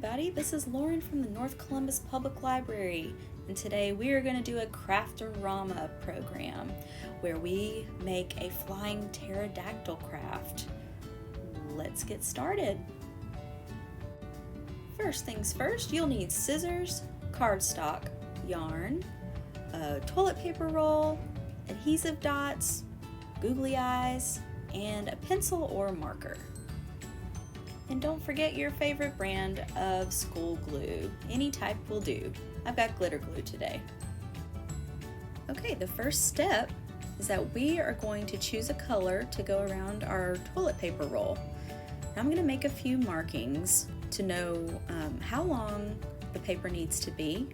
everybody, this is Lauren from the North Columbus Public Library, and today we are going to do a Craft-O-Rama program where we make a flying pterodactyl craft. Let's get started. First things first, you'll need scissors, cardstock, yarn, a toilet paper roll, adhesive dots, googly eyes, and a pencil or marker. And don't forget your favorite brand of school glue. Any type will do. I've got glitter glue today. Okay, the first step is that we are going to choose a color to go around our toilet paper roll. Now I'm going to make a few markings to know how long the paper needs to be.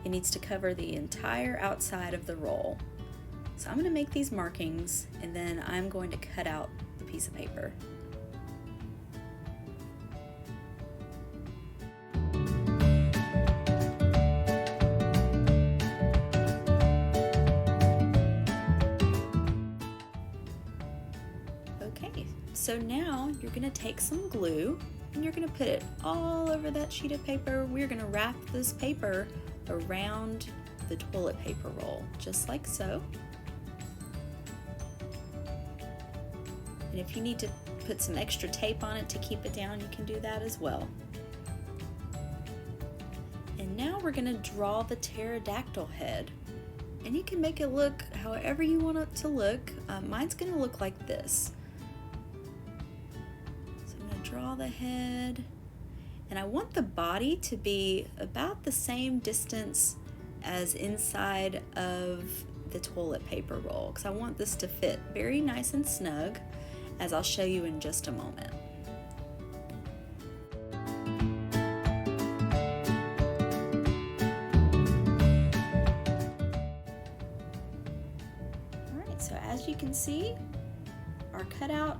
It needs to cover the entire outside of the roll. So I'm going to make these markings and then I'm going to cut out the piece of paper. Okay, so now you're going to take some glue and you're going to put it all over that sheet of paper. We're going to wrap this paper around the toilet paper roll, just like so. And if you need to put some extra tape on it to keep it down, you can do that as well. And now we're going to draw the pterodactyl head. And you can make it look however you want it to look. Mine's going to look like this. So I'm going to draw the head. And I want the body to be about the same distance as inside of the toilet paper roll, because I want this to fit very nice and snug, as I'll show you in just a moment. Alright, so as you can see, our cutout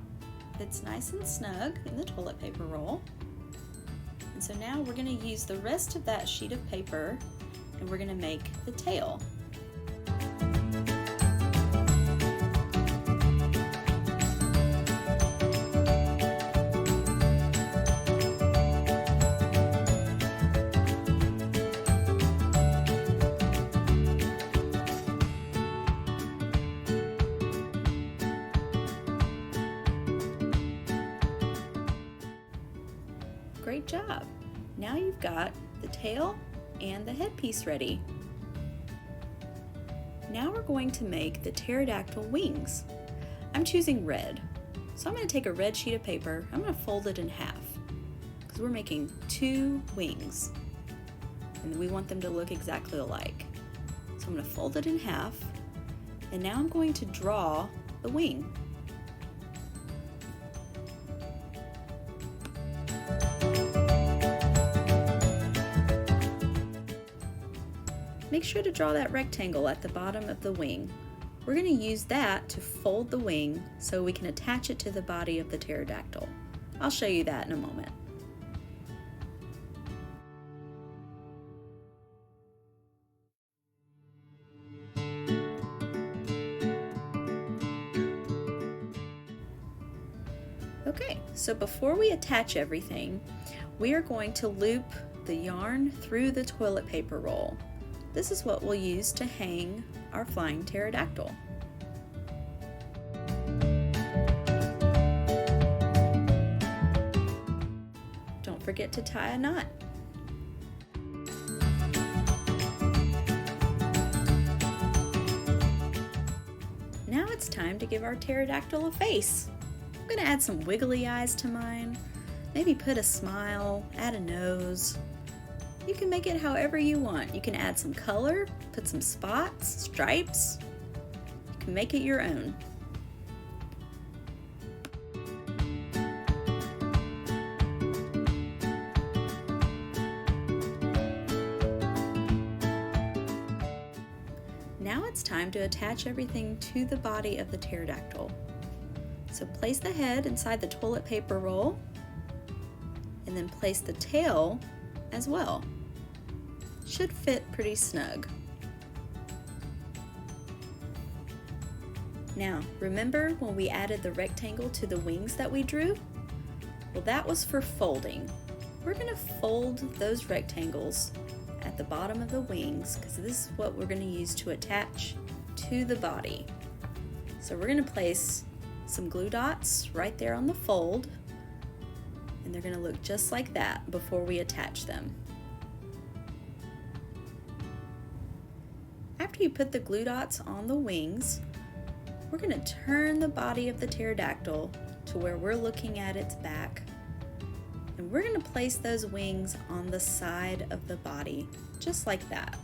fits nice and snug in the toilet paper roll. And so now we're going to use the rest of that sheet of paper and we're going to make the tail. Great job! Now you've got the tail and the headpiece ready. Now we're going to make the pterodactyl wings. I'm choosing red. So I'm going to take a red sheet of paper, I'm going to fold it in half because we're making two wings and we want them to look exactly alike. So I'm going to fold it in half and now I'm going to draw the wing. Make sure to draw that rectangle at the bottom of the wing. We're going to use that to fold the wing so we can attach it to the body of the pterodactyl. I'll show you that in a moment. Okay, so before we attach everything, we are going to loop the yarn through the toilet paper roll. This is what we'll use to hang our flying pterodactyl. Don't forget to tie a knot. Now it's time to give our pterodactyl a face. I'm going to add some wiggly eyes to mine, maybe put a smile, add a nose. You can make it however you want. You can add some color, put some spots, stripes. You can make it your own. Now it's time to attach everything to the body of the pterodactyl. So place the head inside the toilet paper roll and then place the tail as well. Should fit pretty snug. Now, remember when we added the rectangle to the wings that we drew? Well, that was for folding. we're going to fold those rectangles at the bottom of the wings because this is what we're going to use to attach to the body. So we're going to place some glue dots right there on the fold, and they're going to look just like that before we attach them. After you put the glue dots on the wings, we're going to turn the body of the pterodactyl to where we're looking at its back, and we're going to place those wings on the side of the body, just like that.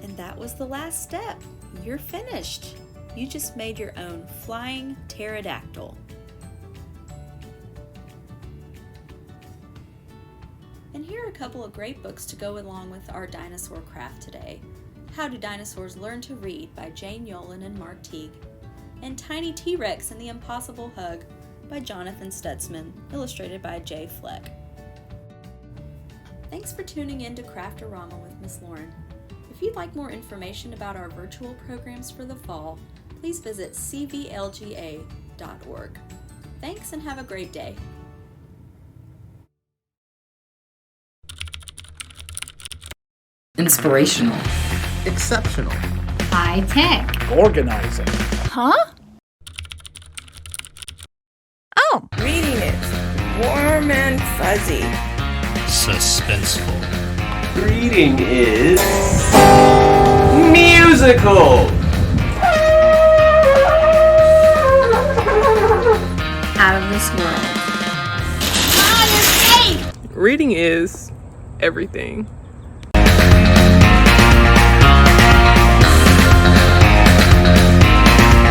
And that was the last step. You're finished. You just made your own flying pterodactyl. And here are a couple of great books to go along with our dinosaur craft today. How Do Dinosaurs Learn to Read by Jane Yolen and Mark Teague, and Tiny T-Rex and the Impossible Hug by Jonathan Stutzman, illustrated by Jay Fleck. Thanks for tuning in to Craft-O-Rama with Miss Lauren. If you'd like more information about our virtual programs for the fall, please visit cvlga.org. Thanks and have a great day. Inspirational. Exceptional. High tech. Organizing. Huh? Oh. Reading it. Warm and fuzzy. Suspenseful. Reading is musical. Out of this world. Reading is everything.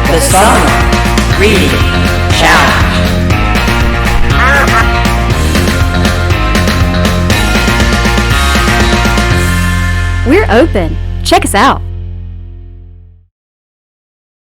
The Summer Reading Challenge. We're open. Check us out.